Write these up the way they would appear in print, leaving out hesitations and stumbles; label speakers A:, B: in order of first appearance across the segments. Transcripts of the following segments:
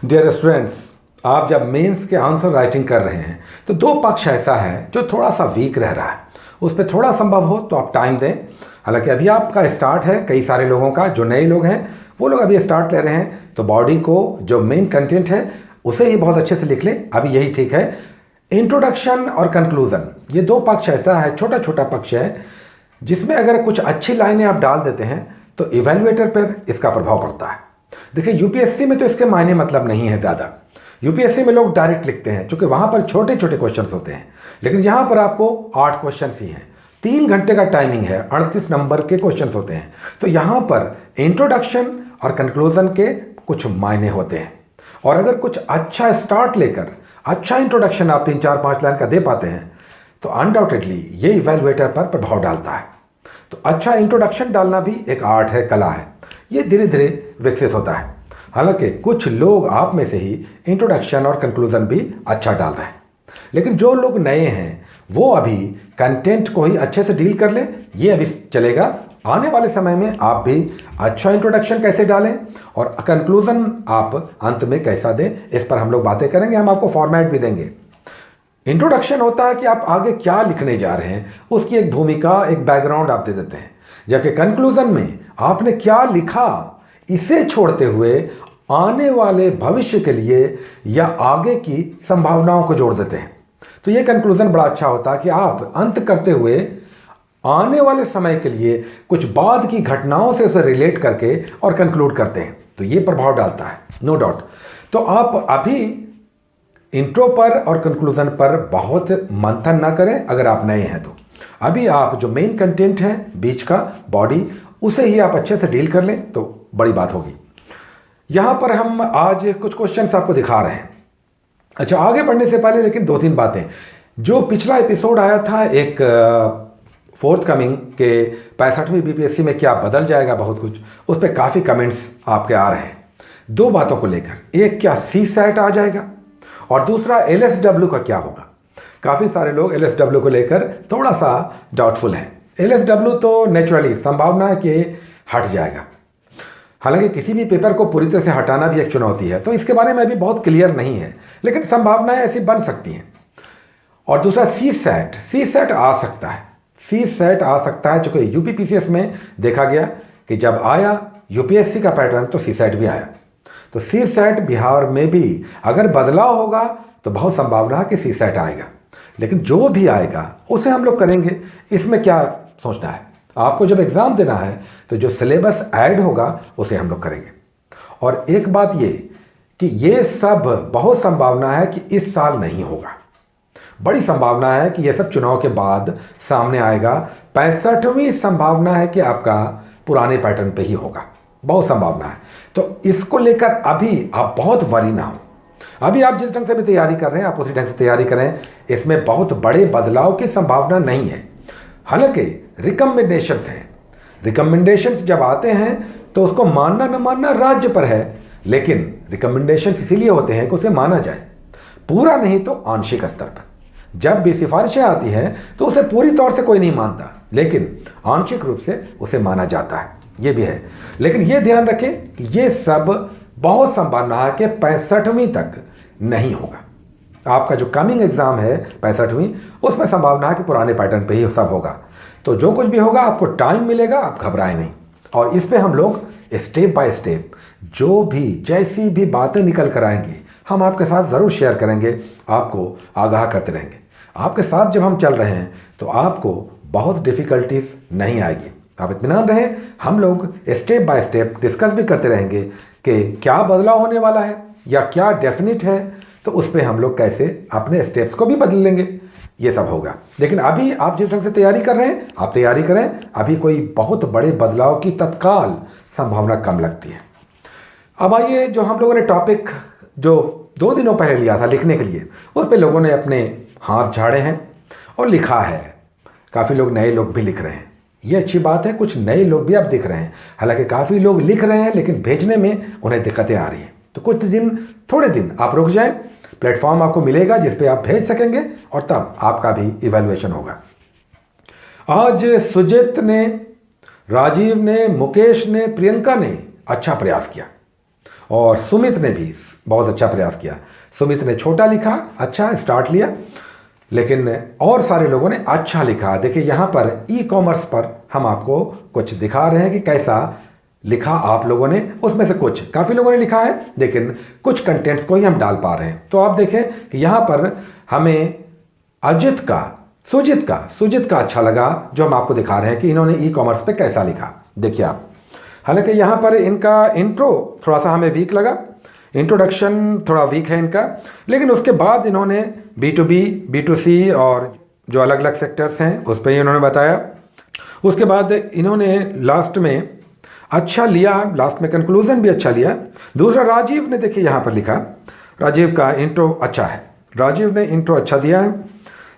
A: Dear students, आप जब mains के आंसर राइटिंग कर रहे हैं तो दो पक्ष ऐसा है जो थोड़ा सा वीक रह रहा है, उस पर थोड़ा संभव हो तो आप टाइम दें। हालांकि अभी आपका स्टार्ट है, कई सारे लोगों का जो नए लोग हैं वो लोग अभी स्टार्ट ले रहे हैं, तो बॉडी को जो मेन कंटेंट है उसे ही बहुत अच्छे से लिख लें, अभी यही ठीक है। इंट्रोडक्शन और कंक्लूज़न, ये दो पक्ष ऐसा है, छोटा छोटा पक्ष है, जिसमें अगर कुछ अच्छी लाइनें आप डाल देते हैं तो इवैल्यूएटर पर इसका प्रभाव पड़ता है। देखिए यूपीएससी में तो इसके मायने मतलब नहीं है ज़्यादा, यूपीएससी में लोग डायरेक्ट लिखते हैं क्योंकि वहाँ पर छोटे छोटे क्वेश्चंस होते हैं, लेकिन यहाँ पर आपको 8 क्वेश्चंस ही हैं, 3 घंटे का टाइमिंग है, 38 नंबर के क्वेश्चंस होते हैं, तो यहाँ पर इंट्रोडक्शन और कंक्लूजन के कुछ मायने होते हैं। और अगर कुछ अच्छा स्टार्ट लेकर अच्छा इंट्रोडक्शन आप 3-4-5 लाइन का दे पाते हैं तो अनडाउटेडली ये इवैल्यूएटर पर प्रभाव डालता है। तो अच्छा इंट्रोडक्शन डालना भी एक आर्ट है, कला है, ये धीरे धीरे विकसित होता है। हालांकि कुछ लोग आप में से ही इंट्रोडक्शन और कंक्लूजन भी अच्छा डाल रहे हैं, लेकिन जो लोग नए हैं वो अभी कंटेंट को ही अच्छे से डील कर लें, ये अभी चलेगा। आने वाले समय में आप भी अच्छा इंट्रोडक्शन कैसे डालें और कंक्लूजन आप अंत में कैसा दें, इस पर हम लोग बातें करेंगे, हम आपको फॉर्मेट भी देंगे। इंट्रोडक्शन होता है कि आप आगे क्या लिखने जा रहे हैं, उसकी एक भूमिका, एक बैकग्राउंड आप दे देते हैं, जबकि कंक्लूजन में आपने क्या लिखा इसे छोड़ते हुए आने वाले भविष्य के लिए या आगे की संभावनाओं को जोड़ देते हैं। तो ये कंक्लूजन बड़ा अच्छा होता है कि आप अंत करते हुए आने वाले समय के लिए कुछ बाद की घटनाओं से उसे रिलेट करके और कंक्लूड करते हैं, तो ये प्रभाव डालता है, नो डाउट। तो आप अभी इंट्रो पर और कंक्लूजन पर बहुत मंथन ना करें अगर आप नए हैं तो। अभी आप जो मेन कंटेंट है बीच का बॉडी, उसे ही आप अच्छे से डील कर लें तो बड़ी बात होगी। यहाँ पर हम आज कुछ क्वेश्चंस आपको दिखा रहे हैं। अच्छा, आगे बढ़ने से पहले लेकिन 2-3 बातें। जो पिछला एपिसोड आया था एक फोर्थ कमिंग के 65वीं बीपीएससी में क्या बदल जाएगा बहुत कुछ, उस पर काफ़ी कमेंट्स आपके आ रहे हैं 2 बातों को लेकर। एक, क्या सी सैट आ जाएगा, और दूसरा एलएसडब्ल्यू का क्या होगा। काफ़ी सारे लोग एलएसडब्ल्यू को लेकर थोड़ा सा डाउटफुल हैं। एलएसडब्ल्यू तो नेचुरली संभावना है कि हट जाएगा, हालांकि किसी भी पेपर को पूरी तरह से हटाना भी एक चुनौती है, तो इसके बारे में अभी बहुत क्लियर नहीं है, लेकिन संभावनाएं ऐसी बन सकती हैं। और दूसरा सी सैट आ सकता है, सी सैट आ सकता है, चूंकि यूपीपीसीएस में देखा गया कि जब आया यूपीएससी का पैटर्न तो सी सैट भी आया, तो सी सैट बिहार में भी अगर बदलाव होगा तो बहुत संभावना है कि सी सैट आएगा, लेकिन जो भी आएगा उसे हम लोग करेंगे। इसमें क्या सोचना है, आपको जब एग्ज़ाम देना है तो जो सिलेबस ऐड होगा उसे हम लोग करेंगे। और एक बात ये कि ये सब बहुत संभावना है कि इस साल नहीं होगा, बड़ी संभावना है कि ये सब चुनाव के बाद सामने आएगा। 65वीं संभावना है कि आपका पुराने पैटर्न पे ही होगा, बहुत संभावना है। तो इसको लेकर अभी आप बहुत वरी ना हो। अभी आप जिस ढंग से भी तैयारी कर रहे हैं आप उसी ढंग से तैयारी करें, इसमें बहुत बड़े बदलाव की संभावना नहीं है। हालांकि रिकमेंडेशंस हैं, रिकमेंडेशंस जब आते हैं तो उसको मानना न मानना राज्य पर है, लेकिन रिकमेंडेशंस इसीलिए होते हैं कि उसे माना जाए, पूरा नहीं तो आंशिक स्तर पर। जब भी सिफारिशें आती हैं तो उसे पूरी तौर से कोई नहीं मानता, लेकिन आंशिक रूप से उसे माना जाता है, ये भी है। लेकिन ये ध्यान रखें कि ये सब बहुत संभावना है कि 65वीं तक नहीं होगा। आपका जो कमिंग एग्जाम है 65वीं, उसमें संभावना है कि पुराने पैटर्न पे ही सब होगा। तो जो कुछ भी होगा आपको टाइम मिलेगा, आप घबराएं नहीं। और इस पे हम लोग स्टेप बाय स्टेप जो भी जैसी भी बातें निकल कर आएंगी हम आपके साथ ज़रूर शेयर करेंगे, आपको आगाह करते रहेंगे। आपके साथ जब हम चल रहे हैं तो आपको बहुत डिफ़िकल्टीज नहीं आएगी, आप इत्मीनान रहें। हम लोग स्टेप बाय स्टेप डिस्कस भी करते रहेंगे कि क्या बदलाव होने वाला है या क्या डेफिनेट है, तो उस पर हम लोग कैसे अपने स्टेप्स को भी बदल लेंगे, ये सब होगा। लेकिन अभी आप जिस ढंग से तैयारी कर रहे हैं आप तैयारी करें, अभी कोई बहुत बड़े बदलाव की तत्काल संभावना कम लगती है। अब आइए, जो हम लोगों ने टॉपिक जो 2 दिनों पहले लिया था लिखने के लिए, उस पर लोगों ने अपने हाथ झाड़े हैं और लिखा है। काफ़ी लोग नए लोग भी लिख रहे हैं, ये अच्छी बात है, कुछ नए लोग भी अब दिख रहे हैं। हालांकि काफ़ी लोग लिख रहे हैं लेकिन भेजने में उन्हें दिक्कतें आ रही हैं, तो कुछ दिन, थोड़े दिन आप रुक जाएं, प्लेटफॉर्म आपको मिलेगा जिस पे आप भेज सकेंगे और तब आपका भी इवैल्यूएशन होगा। आज सुजित ने, राजीव ने, मुकेश ने, प्रियंका ने अच्छा प्रयास किया और सुमित ने भी बहुत अच्छा प्रयास किया। सुमित ने छोटा लिखा, अच्छा स्टार्ट लिया, लेकिन और सारे लोगों ने अच्छा लिखा। देखिए यहाँ पर ई कॉमर्स पर हम आपको कुछ दिखा रहे हैं कि कैसा लिखा आप लोगों ने। उसमें से कुछ काफ़ी लोगों ने लिखा है, लेकिन कुछ कंटेंट्स को ही हम डाल पा रहे हैं। तो आप देखें कि यहाँ पर हमें अजित का, सुजित का अच्छा लगा, जो हम आपको दिखा रहे हैं कि इन्होंने ई कॉमर्स पे कैसा लिखा। देखिए आप, हालांकि यहाँ पर इनका इंट्रो थोड़ा सा हमें वीक लगा, इंट्रोडक्शन थोड़ा वीक है इनका, लेकिन उसके बाद इन्होंने B2B, B2C और जो अलग अलग सेक्टर्स हैं उस पर ही इन्होंने बताया। उसके बाद इन्होंने लास्ट में अच्छा लिया, लास्ट में कंक्लूजन भी अच्छा लिया। दूसरा राजीव ने देखिए यहाँ पर लिखा, राजीव का इंट्रो अच्छा है, राजीव ने इंट्रो अच्छा दिया है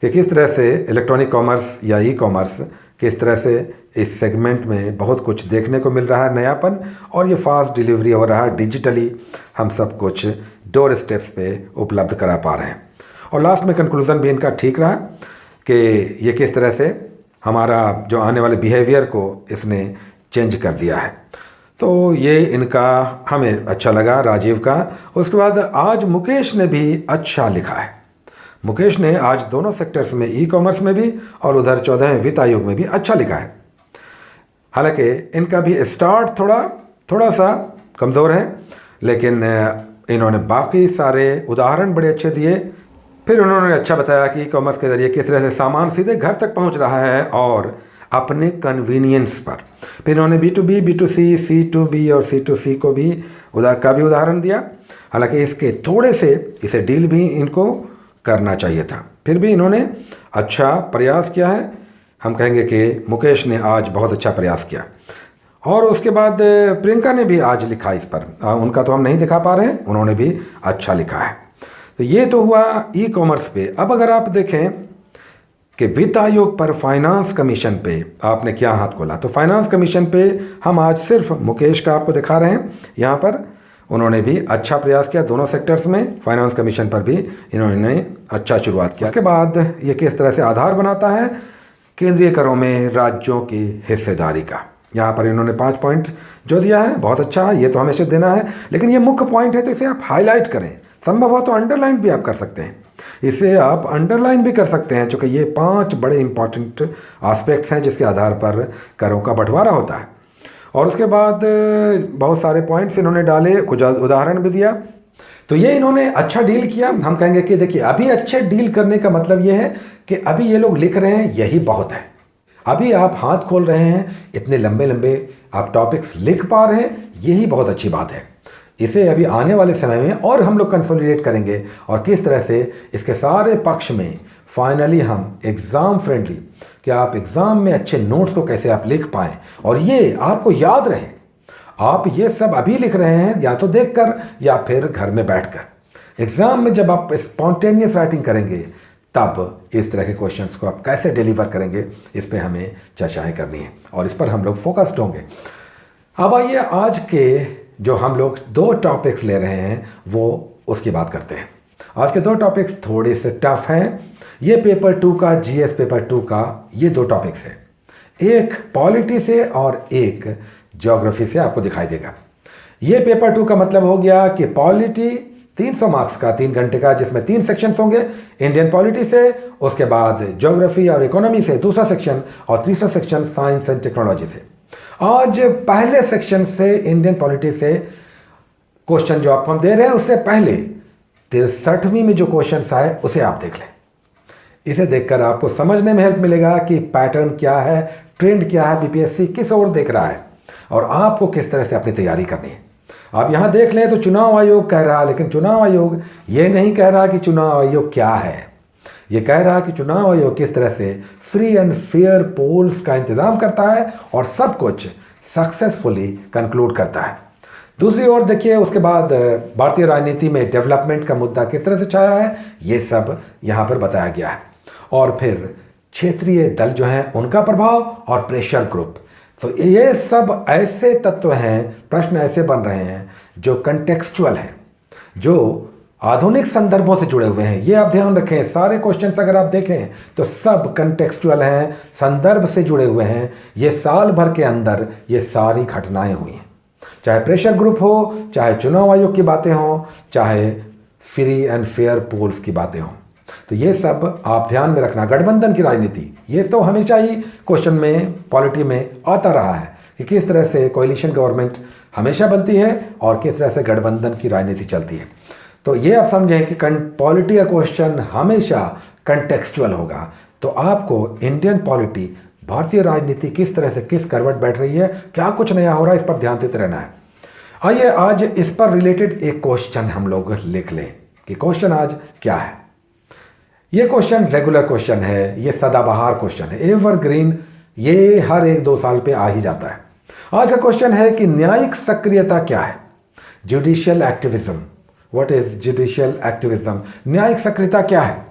A: कि किस तरह से इलेक्ट्रॉनिक कॉमर्स या ई कॉमर्स, किस तरह से इस सेगमेंट में बहुत कुछ देखने को मिल रहा है, नयापन, और ये फास्ट डिलीवरी हो रहा है, डिजिटली हम सब कुछ डोर स्टेप्स पे उपलब्ध करा पा रहे हैं। और लास्ट में कंक्लूज़न भी इनका ठीक रहा कि ये किस तरह से हमारा जो आने वाले बिहेवियर को इसने चेंज कर दिया है। तो ये इनका हमें अच्छा लगा, राजीव का। उसके बाद आज मुकेश ने भी अच्छा लिखा है। मुकेश ने आज दोनों सेक्टर्स में, ई कॉमर्स में भी और उधर 14वें वित्त आयोग में भी अच्छा लिखा है। हालांकि इनका भी स्टार्ट थोड़ा सा कमज़ोर है, लेकिन इन्होंने बाकी सारे उदाहरण बड़े अच्छे दिए। फिर उन्होंने अच्छा बताया कि ई कॉमर्स के ज़रिए किस तरह से सामान सीधे घर तक पहुंच रहा है और अपने कन्वीनियंस पर। फिर इन्होंने B2B, B2C, C2B और C2C को भी उदाहरण दिया। हालांकि इसके थोड़े से इसे डील भी इनको करना चाहिए था, फिर भी इन्होंने अच्छा प्रयास किया है। हम कहेंगे कि मुकेश ने आज बहुत अच्छा प्रयास किया। और उसके बाद प्रियंका ने भी आज लिखा इस पर, उनका तो हम नहीं दिखा पा रहे हैं, उन्होंने भी अच्छा लिखा है। तो ये तो हुआ ई कॉमर्स पे। अब अगर आप देखें कि वित्त आयोग पर फाइनेंस कमीशन पे आपने क्या हाथ खोला, तो फाइनेंस कमीशन पे हम आज सिर्फ मुकेश का आपको दिखा रहे हैं। यहाँ पर उन्होंने भी अच्छा प्रयास किया दोनों सेक्टर्स में, फाइनेंस कमीशन पर भी इन्होंने अच्छा शुरुआत किया। उसके बाद ये किस तरह से आधार बनाता है केंद्रीय करों में राज्यों की हिस्सेदारी का। यहाँ पर इन्होंने 5 पॉइंट जो दिया है, बहुत अच्छा है, ये तो हमेशा देना है, लेकिन ये मुख्य पॉइंट है तो इसे आप हाईलाइट करें, संभव हो तो अंडरलाइन भी आप कर सकते हैं, इसे आप अंडरलाइन भी कर सकते हैं, क्योंकि ये 5 बड़े इंपॉर्टेंट एस्पेक्ट्स हैं जिसके आधार पर करों का बंटवारा होता है। और उसके बाद बहुत सारे पॉइंट्स इन्होंने डाले, कुछ उदाहरण भी दिया। तो ये इन्होंने अच्छा डील किया। हम कहेंगे कि देखिए, अभी अच्छे डील करने का मतलब ये है कि अभी ये लोग लिख रहे हैं, यही बहुत है। अभी आप हाथ खोल रहे हैं, इतने लंबे लंबे आप टॉपिक्स लिख पा रहे हैं, यही बहुत अच्छी बात है। इसे अभी आने वाले समय में और हम लोग कंसोलिडेट करेंगे और किस तरह से इसके सारे पक्ष में फाइनली हम एग्ज़ाम फ्रेंडली, कि आप एग्ज़ाम में अच्छे नोट्स को कैसे आप लिख पाएँ और ये आपको याद रहे। आप ये सब अभी लिख रहे हैं या तो देखकर या फिर घर में बैठकर। एग्ज़ाम में जब आप स्पॉन्टेनियस राइटिंग करेंगे तब इस तरह के क्वेश्चंस को आप कैसे डिलीवर करेंगे, इस पे हमें चर्चाएं करनी है और इस पर हम लोग फोकस्ड होंगे। अब आइए आज के जो हम लोग 2 टॉपिक्स ले रहे हैं वो उसकी बात करते हैं। आज के 2 टॉपिक्स थोड़े से टफ हैं। ये पेपर 2 का, GS पेपर 2 का ये 2 टॉपिक्स हैं, एक पॉलिटी से और एक ज्योग्राफी से आपको दिखाई देगा। ये पेपर 2 का मतलब हो गया कि पॉलिटी 300 मार्क्स का 3 घंटे का, जिसमें 3 सेक्शंस होंगे, इंडियन पॉलिटी से, उसके बाद ज्योग्राफी और इकोनॉमी से दूसरा सेक्शन, और तीसरा सेक्शन साइंस एंड टेक्नोलॉजी से। आज पहले सेक्शन से इंडियन पॉलिटी से क्वेश्चन जो आपको हम दे रहे हैं, उससे पहले 63वीं में जो क्वेश्चन आए उसे आप देख लें। इसे देखकर आपको समझने में हेल्प मिलेगा कि पैटर्न क्या है, ट्रेंड क्या है, बीपीएससी किस ओर देख रहा है और आपको किस तरह से अपनी तैयारी करनी है। आप यहाँ देख लें तो चुनाव आयोग कह रहा है, लेकिन चुनाव आयोग ये नहीं कह रहा कि चुनाव आयोग क्या है, ये कह रहा है कि चुनाव आयोग किस तरह से फ्री एंड फेयर पोल्स का इंतज़ाम करता है और सब कुछ सक्सेसफुली कंक्लूड करता है। दूसरी ओर देखिए, उसके बाद भारतीय राजनीति में डेवलपमेंट का मुद्दा किस तरह से छाया है, ये सब यहाँ पर बताया गया है। और फिर क्षेत्रीय दल जो हैं उनका प्रभाव और प्रेशर ग्रुप, तो ये सब ऐसे तत्व हैं, प्रश्न ऐसे बन रहे हैं जो कंटेक्सचुअल हैं, जो आधुनिक संदर्भों से जुड़े हुए हैं। ये आप ध्यान रखें, सारे क्वेश्चंस अगर आप देखें तो सब कंटेक्सचुअल हैं, संदर्भ से जुड़े हुए हैं। ये साल भर के अंदर ये सारी घटनाएं हुई हैं। चाहे प्रेशर ग्रुप हो, चाहे चुनाव आयोग की बातें हों, चाहे फ्री एंड फेयर पोल्स की बातें हों। तो ये सब आप ध्यान में रखना। गठबंधन की राजनीति, ये तो हमेशा ही क्वेश्चन में, पॉलिटी में आता रहा है कि किस तरह से कोएलिशन गवर्नमेंट हमेशा बनती है और किस तरह से गठबंधन की राजनीति चलती है। तो ये आप समझें कि पॉलिटी का क्वेश्चन हमेशा कंटेक्चुअल होगा। तो आपको इंडियन पॉलिटी, भारतीय राजनीति किस तरह से किस करवट बैठ रही है, क्या कुछ नया हो रहा है, इस पर ध्यान देते रहना है। आइए आज इस पर रिलेटेड एक क्वेश्चन हम लोग लिख लें कि क्वेश्चन आज क्या है। ये क्वेश्चन रेगुलर क्वेश्चन है, ये सदाबहार क्वेश्चन है, एवरग्रीन, ये हर 1-2 साल पे आ ही जाता है। आज का क्वेश्चन है कि न्यायिक सक्रियता क्या है, judicial activism. What is judicial activism? न्यायिक सक्रियता क्या है?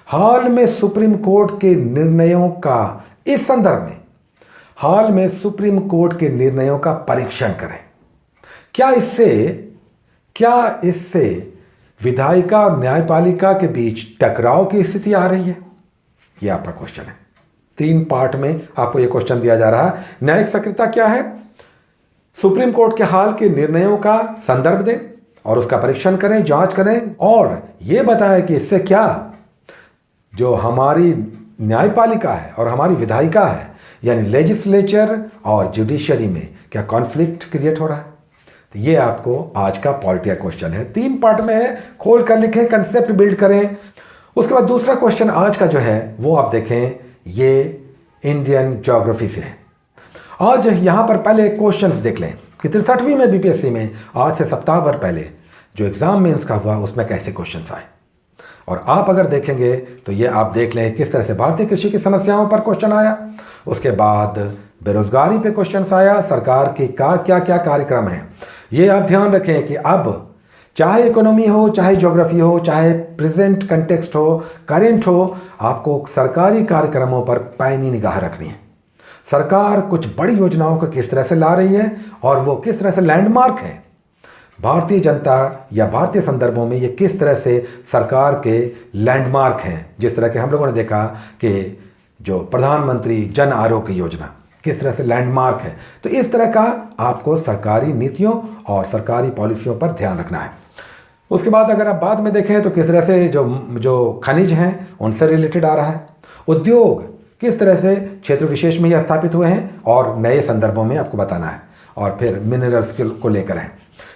A: हाल में सुप्रीम कोर्ट के निर्णयों का, इस संदर्भ में हाल में सुप्रीम कोर्ट के निर्णयों का परीक्षण करें। क्या इससे विधायिका और न्यायपालिका के बीच टकराव की स्थिति आ रही है? यह आपका क्वेश्चन है। 3 पार्ट में आपको यह क्वेश्चन दिया जा रहा है। न्यायिक सक्रियता क्या है, सुप्रीम कोर्ट के हाल के निर्णयों का संदर्भ दें और उसका परीक्षण करें, जांच करें और यह बताएं कि इससे क्या जो हमारी न्यायपालिका है और हमारी विधायिका है, यानी लेजिस्लेचर और जुडिशरी में क्या कॉन्फ्लिक्ट क्रिएट हो रहा है। तो ये आपको आज का पॉलिटी का क्वेश्चन है। 3 पार्ट में है, खोल कर लिखें, कंसेप्ट बिल्ड करें। उसके बाद दूसरा क्वेश्चन आज का जो है वो आप देखें, ये इंडियन ज्योग्राफी से है। आज यहां पर पहले क्वेश्चंस देख लें कि 63वीं में बीपीएससी में आज से सप्ताह भर पहले जो एग्जाम मेंस का हुआ उसमें कैसे क्वेश्चंस आए। और आप अगर देखेंगे तो ये आप देख लें किस तरह से भारतीय कृषि की समस्याओं पर क्वेश्चन आया, उसके बाद बेरोजगारी पे क्वेश्चन आया, सरकार की क्या क्या कार्यक्रम है। ये आप ध्यान रखें कि अब चाहे इकोनॉमी हो, चाहे ज्योग्राफी हो, चाहे प्रेजेंट कंटेक्स्ट हो, करेंट हो, आपको सरकारी कार्यक्रमों पर पैनी निगाह रखनी है। सरकार कुछ बड़ी योजनाओं को किस तरह से ला रही है और वो किस तरह से लैंडमार्क है। भारतीय जनता या भारतीय संदर्भों में ये किस तरह से सरकार के लैंडमार्क हैं। जिस तरह के हम लोगों ने देखा कि जो प्रधानमंत्री जन आरोग्य योजना किस तरह से लैंडमार्क है। तो इस तरह का आपको सरकारी नीतियों और सरकारी पॉलिसियों पर ध्यान रखना है। उसके बाद अगर आप बाद में देखें तो किस तरह से जो खनिज हैं उनसे रिलेटेड आ रहा है। उद्योग किस तरह से क्षेत्र विशेष में यह स्थापित हुए हैं और नए संदर्भों में आपको बताना है। और फिर मिनरल्स को लेकर है।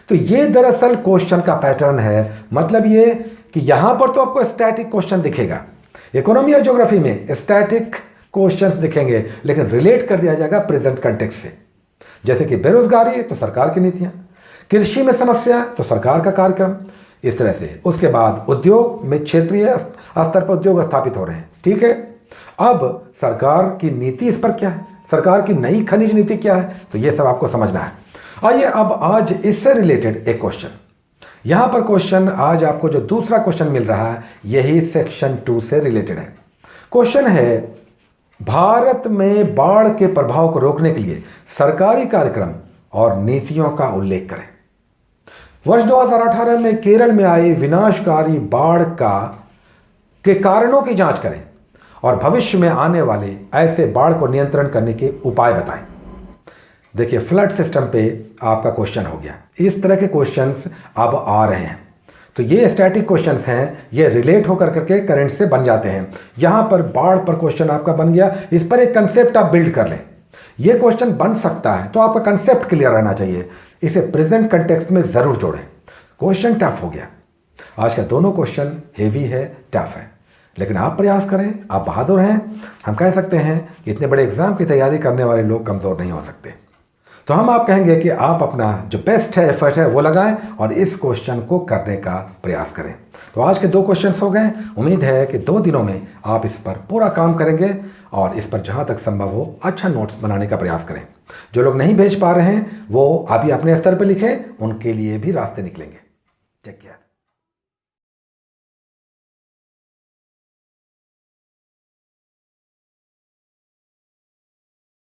A: तो ये दरअसल क्वेश्चन का पैटर्न है। मतलब ये कि यहां पर तो आपको स्टैटिक क्वेश्चन दिखेगा, इकोनॉमी और ज्योग्राफी में स्टैटिक क्वेश्चंस दिखेंगे, लेकिन रिलेट कर दिया जाएगा प्रेजेंट कंटेक्स्ट से। जैसे कि बेरोजगारी तो सरकार की नीतियां, कृषि में समस्या तो सरकार का कार्यक्रम, इस तरह से। उसके बाद उद्योग में क्षेत्रीय स्तर पर उद्योग स्थापित हो रहे हैं, ठीक है। अब सरकार की नीति इस पर क्या है, सरकार की नई खनिज नीति क्या है, तो ये सब आपको समझना है। आइए अब आज इससे रिलेटेड एक क्वेश्चन, यहां पर क्वेश्चन आज आपको जो दूसरा क्वेश्चन मिल रहा है यही सेक्शन 2 से रिलेटेड है। क्वेश्चन है, भारत में बाढ़ के प्रभाव को रोकने के लिए सरकारी कार्यक्रम और नीतियों का उल्लेख करें। वर्ष 2018 में केरल में आई विनाशकारी बाढ़ के कारणों की जांच करें और भविष्य में आने वाले ऐसे बाढ़ को नियंत्रण करने के उपाय बताएं। देखिए, फ्लड सिस्टम पे आपका क्वेश्चन हो गया। इस तरह के क्वेश्चंस अब आ रहे हैं। तो ये स्टैटिक क्वेश्चंस हैं, ये रिलेट होकर करके करंट से बन जाते हैं। यहां पर बाढ़ पर क्वेश्चन आपका बन गया, इस पर एक कंसेप्ट आप बिल्ड कर लें। ये क्वेश्चन बन सकता है तो आपका कंसेप्ट क्लियर रहना चाहिए, इसे प्रेजेंट कंटेक्स्ट में जरूर जोड़ें। क्वेश्चन टफ हो गया, आज का दोनों क्वेश्चन हेवी है, टफ है, लेकिन आप प्रयास करें, आप बहादुर हैं। हम कह सकते हैं कि इतने बड़े एग्जाम की तैयारी करने वाले लोग कमजोर नहीं हो सकते। तो हम आप कहेंगे कि आप अपना जो बेस्ट है, एफर्ट है, वो लगाएं और इस क्वेश्चन को करने का प्रयास करें। तो आज के 2 क्वेश्चंस हो गए। उम्मीद है कि 2 दिनों में आप इस पर पूरा काम करेंगे और इस पर जहां तक संभव हो अच्छा नोट्स बनाने का प्रयास करें। जो लोग नहीं भेज पा रहे हैं वो अभी अपने स्तर पर लिखें, उनके लिए भी रास्ते निकलेंगे। Take care.